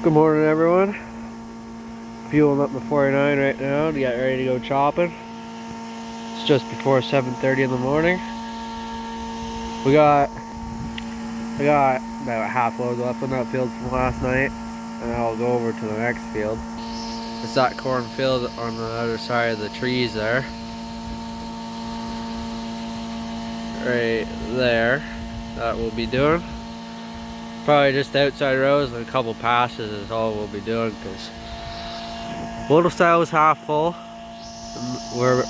Good morning, everyone. Fueling up the 49 right now to get ready to go chopping. It's just before 7:30 in the morning. I got about half load left on that field from last night, and I'll go over to the next field. It's that cornfield on the other side of the trees there. Right there. That we'll be doing. Probably just outside rows and a couple passes is all we'll be doing, because little silo is half full. And we're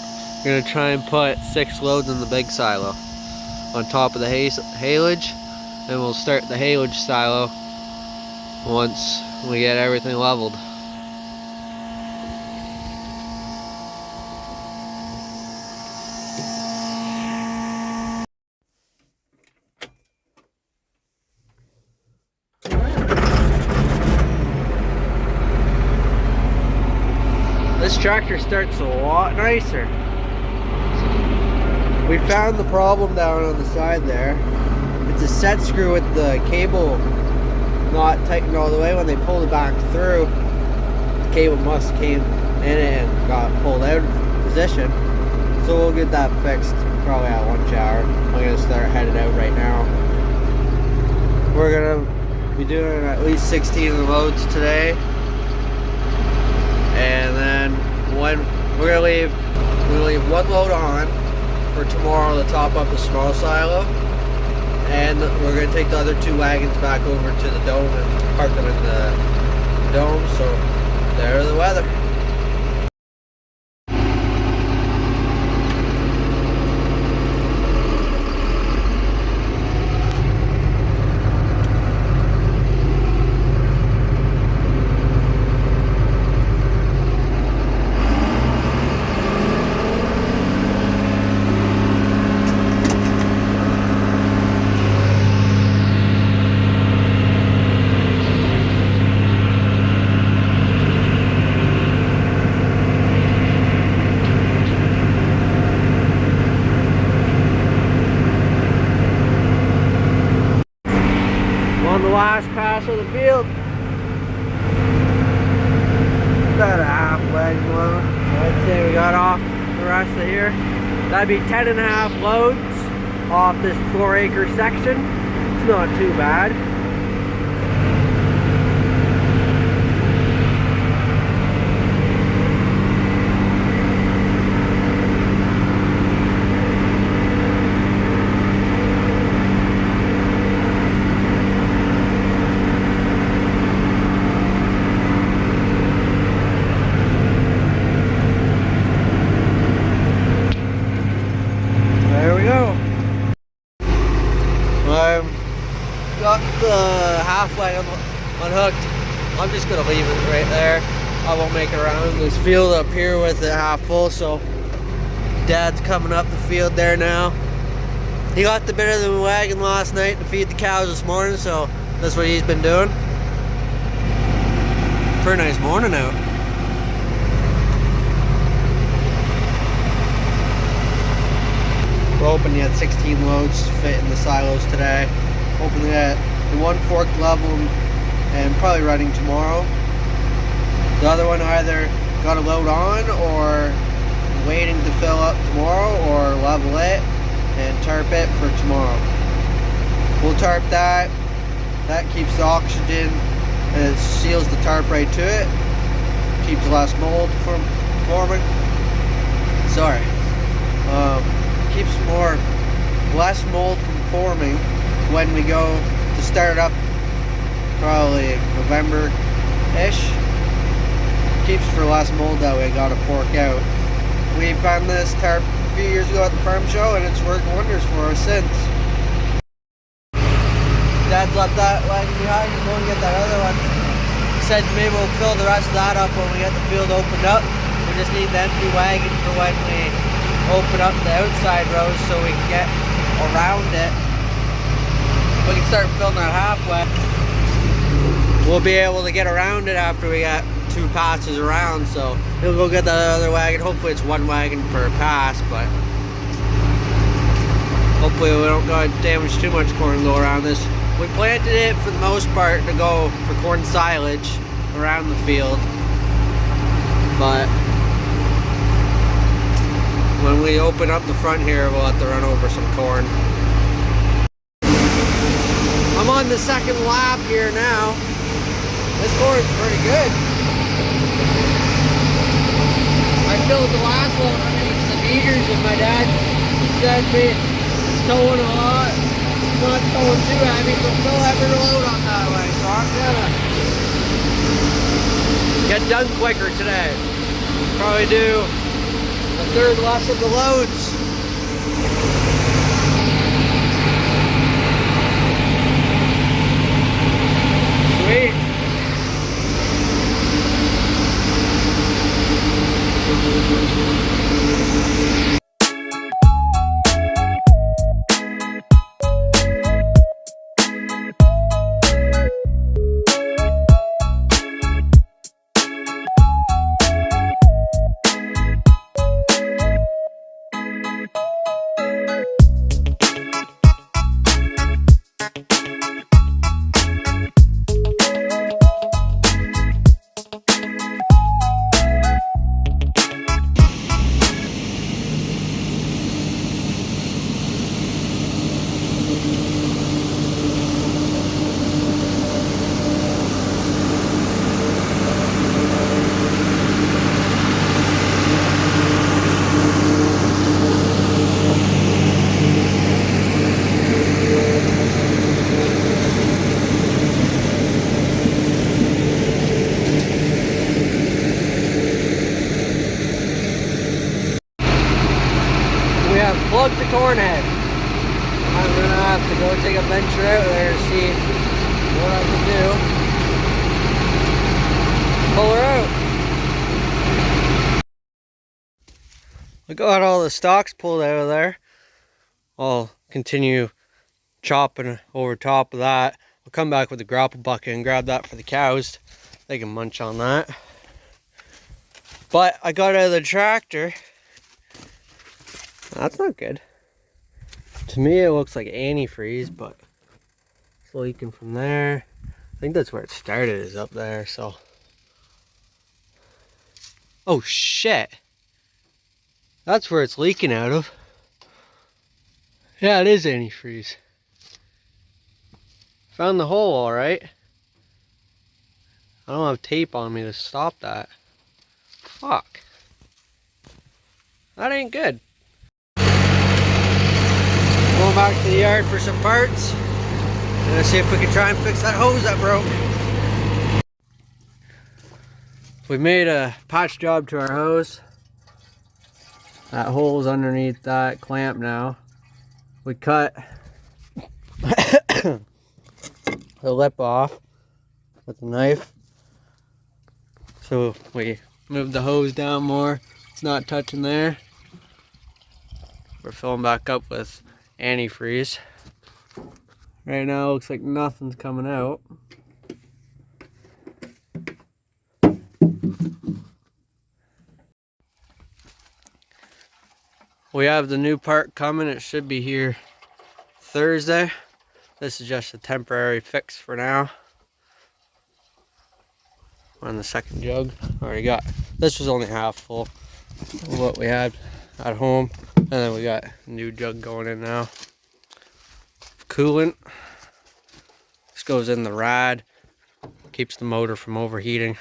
gonna try and put 6 loads in the big silo on top of the haylage, and we'll start the haylage silo once we get everything leveled. This tractor starts a lot nicer. We found the problem down on the side there. It's a set screw with the cable not tightened all the way. When they pulled it back through, the cable must have came in it and got pulled out of position. So we'll get that fixed probably at lunch hour. I'm gonna start headed out right now. We're gonna be doing at least 16 loads today. And then when we're gonna leave 1 load on for tomorrow to top up the small silo, and we're gonna take the other 2 wagons back over to the dome and park them in the dome. So there's the weather. On the last pass of the field, about a half wagon load. I'd say we got off the rest of here. That'd be 10.5 loads off this 4-acre section. It's not too bad. Got the half wagon unhooked. I'm just gonna leave it right there. I won't make it around this field up here with it half full. So Dad's coming up the field there now. He got the bit of the wagon last night to feed the cows this morning, so that's what he's been doing. Pretty nice morning out. We're hoping to get 16 loads fit in the silos today. Hoping to get the 1 fork level and probably running tomorrow. The other one either got a load on or waiting to fill up tomorrow, or level it and tarp it for tomorrow. We'll tarp that. That keeps the oxygen and it seals the tarp right to it. Keeps less mold from forming. Sorry. Keeps less mold from forming when we go to start up, probably November-ish. Keeps for less mold that way. Got to fork out. We found this tarp a few years ago at the farm show, and it's worked wonders for us since. Dad's left that wagon behind and going to get that other one. He said maybe we'll fill the rest of that up when we get the field opened up. We just need the empty wagon for when we open up the outside rows so we can get around it. We can start filling that half wagon. We'll be able to get around it after we got 2 passes around, so he'll go get the other wagon. Hopefully it's 1 wagon per pass, but hopefully we don't damage too much corn and go around this. We planted it for the most part to go for corn silage, around the field. But when we open up the front here, we'll have to run over some corn. I'm on the second lap here now. This corn's pretty good. I filled the last one underneath the meters, and my dad said it's towing a lot. It's not towing too heavy, but still having a load on that way. So I'm gonna get done quicker today. Probably do a third less of the loads. Sweet. Plug the corn head. I'm gonna have to go take a venture out there and see what I can do. Pull her out. I got all the stalks pulled out of there. I'll continue chopping over top of that. I'll come back with the grapple bucket and grab that for the cows. They can munch on that. But I got out of the tractor. That's not good. To me it looks like antifreeze, but it's leaking from there. I think that's where it started, is up there, so. Oh shit. That's where it's leaking out of. Yeah, it is antifreeze. Found the hole all right. I don't have tape on me to stop that. Fuck. That ain't good. Going back to the yard for some parts. Gonna see if we can try and fix that hose that broke. We made a patch job to our hose. That hole's underneath that clamp now. We cut the lip off with a knife. So we moved the hose down more. It's not touching there. We're filling back up with antifreeze. Right now it looks like nothing's coming out. We have the new part coming. It should be here Thursday. This is just a temporary fix for now. We're on the second jug. Already got, this was only half full of what we had at home. And then we got a new jug going in now. Coolant. This goes in the rad. Keeps the motor from overheating.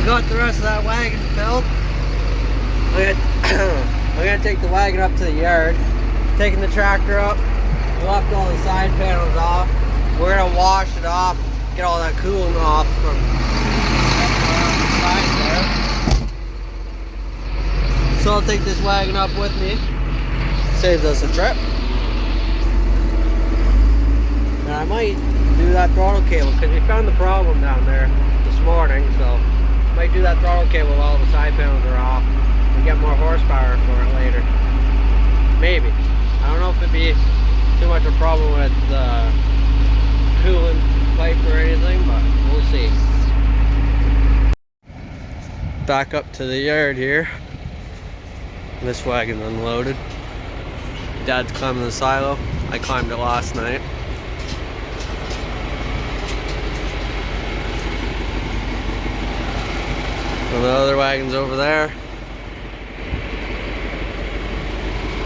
Got the rest of that wagon filled. I'm gonna take the wagon up to the yard. Taking the tractor up. We left all the side panels off. We're gonna wash it off, get all that coolant off from around the side there. So I'll take this wagon up with me. Saves us a trip. And I might do that throttle cable because we found the problem down there this morning, so might do that throttle cable while the side panels are off and get more horsepower for it later. Maybe. I don't know if it'd be too much of a problem with coolant pipe or anything, but we'll see. Back up to the yard here. This wagon's unloaded. Dad's climbing the silo. I climbed it last night. And the other wagon's over there.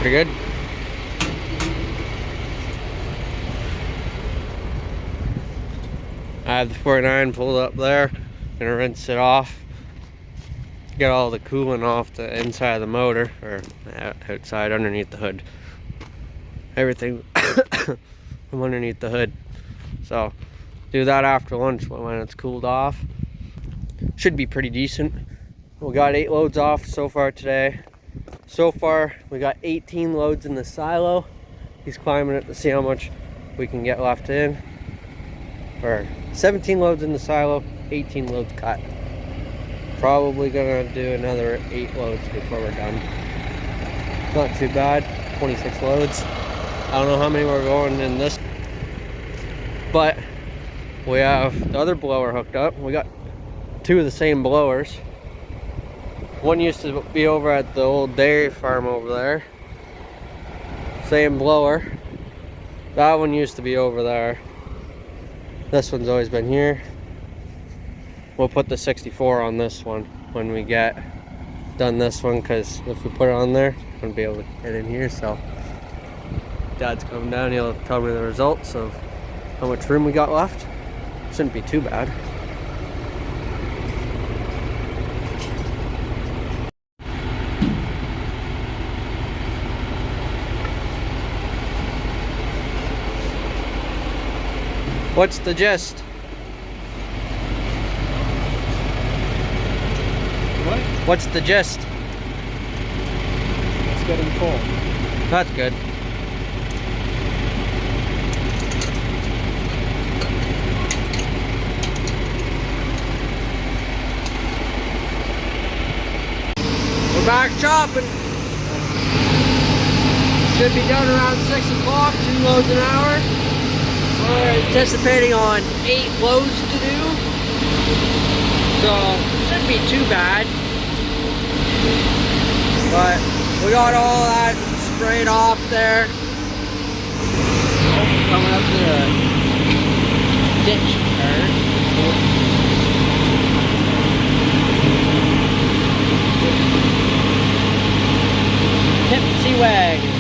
Pretty good. I have the 49 pulled up there. Gonna rinse it off. Get all the coolant off the inside of the motor, or outside underneath the hood. Everything from underneath the hood. So do that after lunch when it's cooled off. Should be pretty decent. We got 8 loads off so far today. So far we got 18 loads in the silo. He's climbing it to see how much we can get left in. Or 17 loads in the silo, 18 loads cut. Probably gonna do another 8 loads before we're done. Not too bad. 26 loads. I don't know how many we're going in this, but we have the other blower hooked up. We got 2 of the same blowers. One used to be over at the old dairy farm over there. Same blower. That one used to be over there. This one's always been here. We'll put the 64 on this one when we get done this one, because if we put it on there, we wouldn't be able to get in here. So Dad's coming down, he'll tell me the results of how much room we got left. Shouldn't be too bad. What's the gist? What? What's the gist? It's getting full. That's good. We're back chopping. Should be done around 6 o'clock, 2 loads an hour. We're anticipating on 8 loads to do. So, shouldn't be too bad. But we got all that sprayed off there. Coming up to the ditch turn. Tipsy wagon.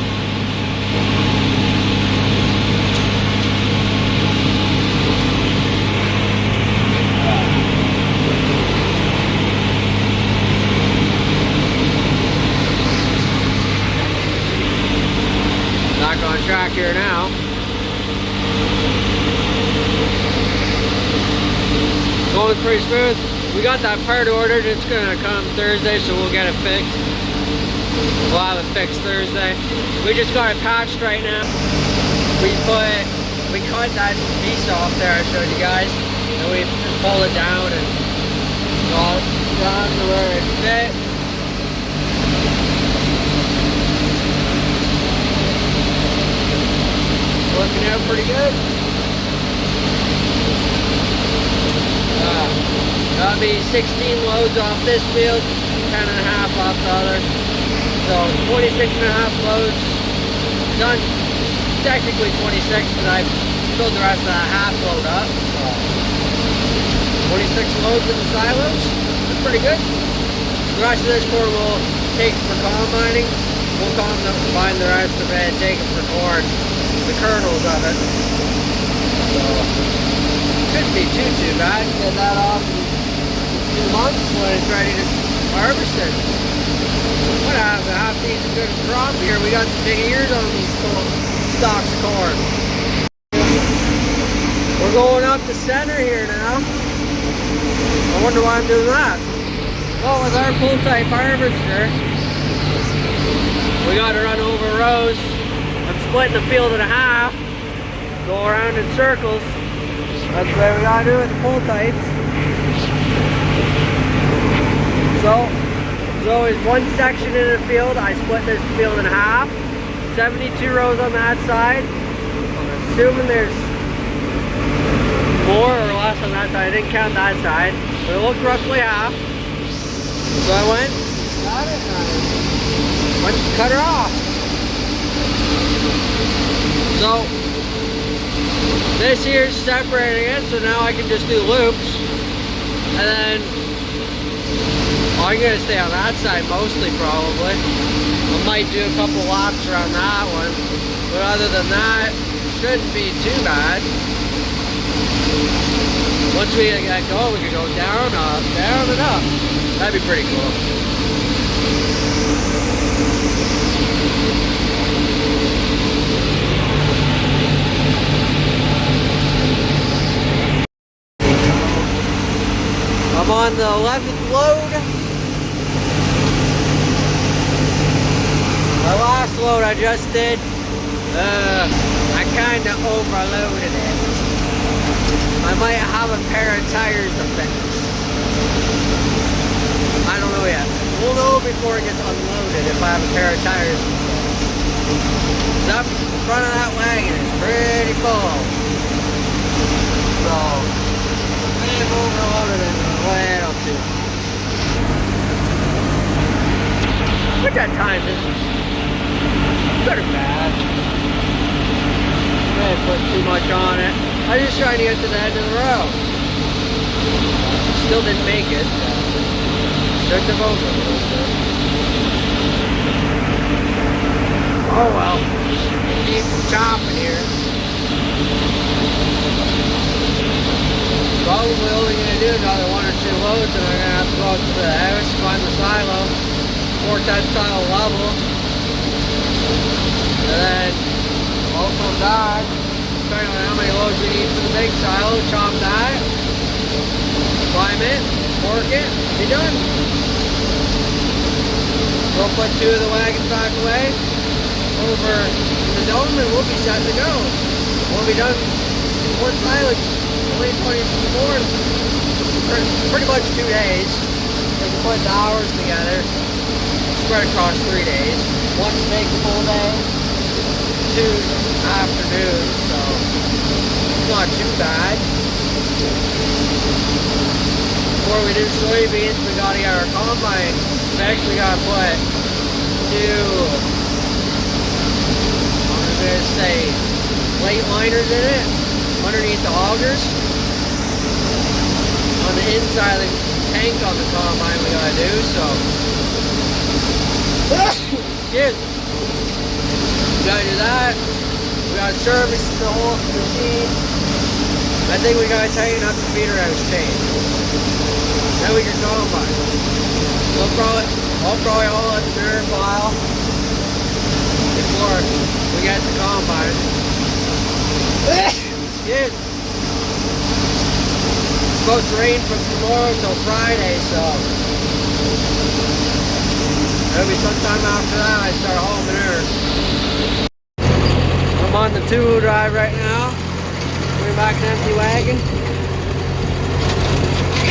Back on track here now. Going pretty smooth. We got that part ordered. It's gonna come Thursday, so we'll get it fixed. We'll have it fixed Thursday. We just got it patched right now. We cut that piece off there I showed you guys, and we pulled it down and got it down to where it fit. Working out pretty good. That'll be 16 loads off this field, 10 and a half off the other. So 26 and a half loads done. Technically 26, but I filled the rest of that half load up. So 26 loads in the silos. That's pretty good. The rest of this corn we'll take for combining. We'll combine the rest of it and take it for corn. The kernels of it. So shouldn't be too bad. Get that off in 2 months when it's ready to harvest it. What have a half decent good crop here. We got some big ears on these stalks of corn. We're going up the center here now. I wonder why I'm doing that. Well, with our pull type harvester, we got to run over rows. I'm splitting the field in half, go around in circles. That's what we gotta do with the pull types. So, there's always one section in the field. I split this field in half. 72 rows on that side, assuming there's more or less on that side. I didn't count that side, but it looked roughly half. So I went, got it, and I went to cut her off. So this here's separating it, so now I can just do loops, and then I'm gonna stay on that side mostly, probably. I might do a couple laps around that one, but other than that, shouldn't be too bad. Once we get going, we can go down, up, down, and up. That'd be pretty cool. I'm on the 11th load. The last load I just did, I kind of overloaded it. I might have a pair of tires to fix. I don't know yet. We'll know before it gets unloaded if I have a pair of tires to fix. Up the front of that wagon is pretty full. So, I have overloaded it a little too. What that time is? Good or bad. I didn't put too much on it. I was just trying to get to the end of the row. Still didn't make it. Shouldn't have over a little bit. Oh well. Keep chopping here. Probably only going to do another 1 or 2 loads, and I'm going to have to go out to the house, find the silo, work that silo level. And then I'll come back, depending on how many loads we need for the big silo, chop that, climb it, fork it, be done. We'll put 2 of the wagons back away over the dome and we'll be set to go. We'll be done one silage, only 24, pretty much 2 days. We can put the hours together, spread across 3 days. One to take the full day, 2 afternoons, so it's not too bad. Before we do soybeans, we gotta get our combine fixed. We gotta put 2, I'm gonna say, plate liners in it, underneath the augers. On the inside of the tank on the combine we gotta do, so. Excuse me. We gotta do that. We gotta service the whole machine. I think we gotta tighten up the feeder house chain. Then we can combine. I'll probably haul it to the file before we get the combine. Excuse me. It's supposed to rain from tomorrow till Friday, so it'll be sometime after that I start hauling manure. I'm on the 2-wheel drive right now. Bring back an empty wagon.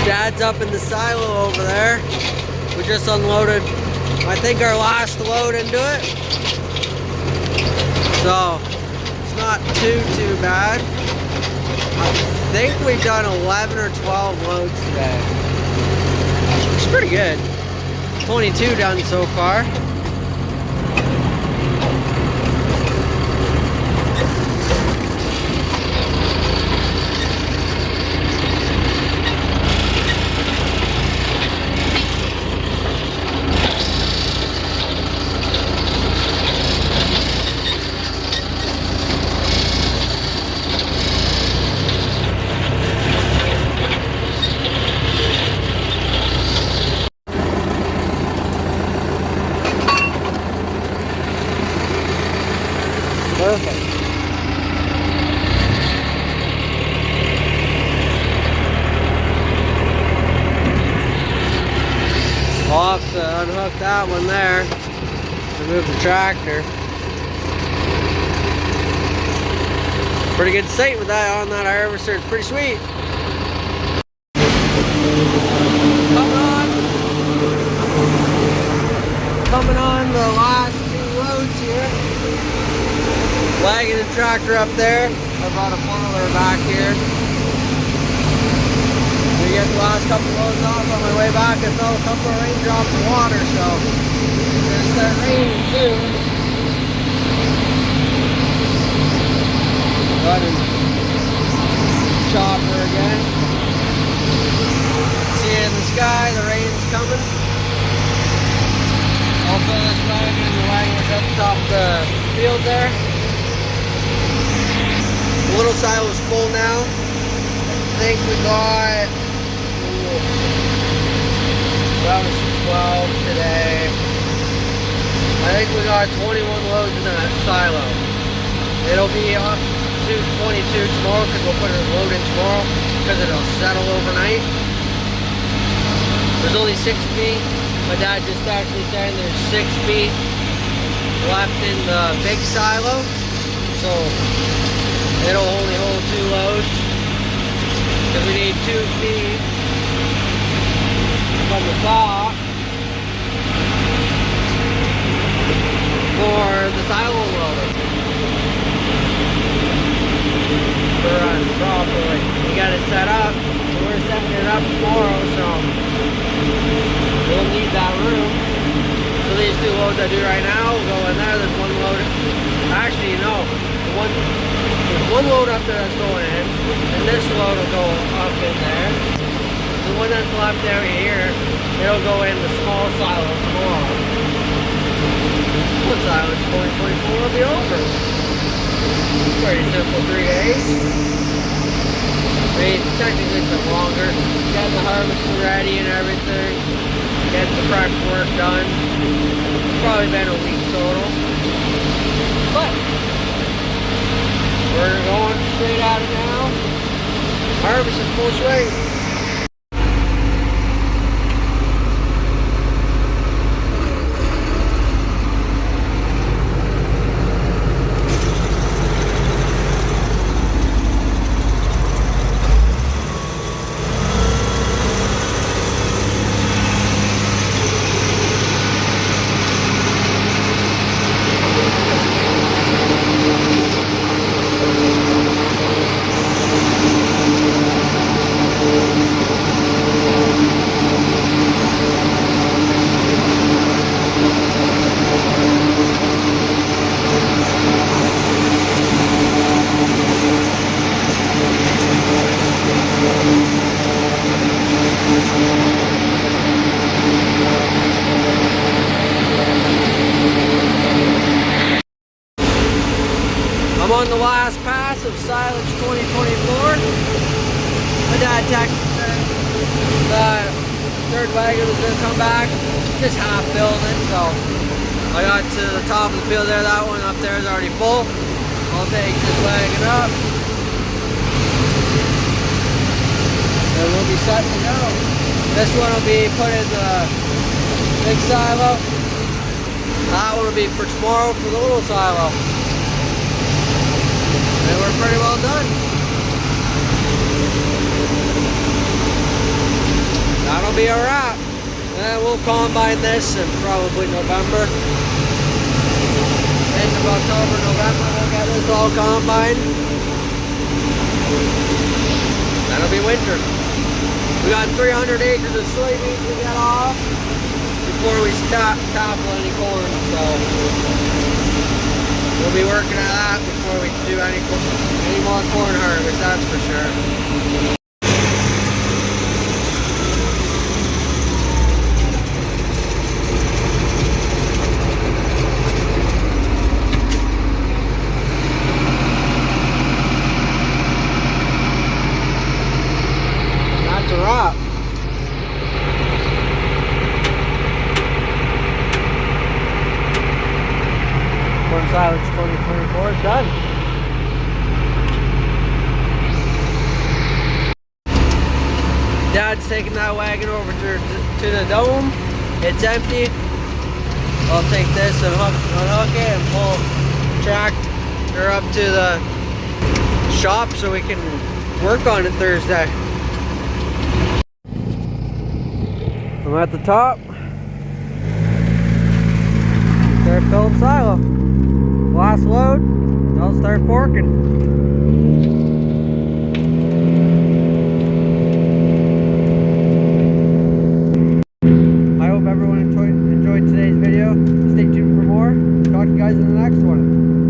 Dad's up in the silo over there. We just unloaded, I think, our last load into it. So it's not too bad. I think we've done 11 or 12 loads today. It's pretty good. 22 done so far. Perfect. I'll have to unhook that one there to move the tractor. Pretty good sight with that on that harvester. It's pretty sweet. Coming on the last 2 loads here. Wagon and tractor up there. I brought a 4-wheeler back here. We get the last couple loads off on my way back. I felt a couple of raindrops of water, so it's gonna start raining soon. Running chopper again. See it in the sky, the rain's coming. I'll fill this wagon and the wagon is up top of the field there. The little silo is full now. I think we got that was 12 today. I think we got 21 loads in that silo. It'll be up to 22 tomorrow because we'll put a load in tomorrow because it'll settle overnight. There's only 6 feet. My dad just actually saying there's 6 feet left in the big silo. So it'll only hold 2 loads. Because we need 2 feet from the top for the silo loader to run properly. We got it set up, so we're setting it up tomorrow, so we'll need that room. So these 2 loads I do right now will go in there. There's 1 load. Actually, no. There's 1 load up there that's going in, and this load will go up in there. The one that's left out here, it'll go in the small silo tomorrow. One silo in 2024 will be over. Pretty simple 3 days. I mean, technically it's been longer. Getting the harvester ready and everything. Getting the prep work done. It's probably been a week total. But we're going straight out of now. Harvest is full swing. I'm on the last pass of silage 2024. My dad texted the 3rd wagon was going to come back. Just half filled it, so I got to the top of the field there. That one up there is already full. I'll take this wagon up and we'll be set to go. This one will be put in the big silo. That one will be for tomorrow for the little silo. And we're pretty well done. That'll be a wrap. And we'll combine this in probably November. End of October, November, we'll get this all combined. That'll be winter. We got 300 acres of soybeans to get off before we tackle any corn, so we'll be working at that before we do any more corn harvest, that's for sure. That's a wrap. Corn silage 2024 is done. Dad's taking that wagon over to the dome. It's empty. I'll take this and unhook it and pull the tractor up to the shop so we can work on it Thursday. I'm at the top. Third filled silo. last load, they'll start forking. I hope everyone enjoyed today's video. Stay tuned for more. Talk to you guys in the next one.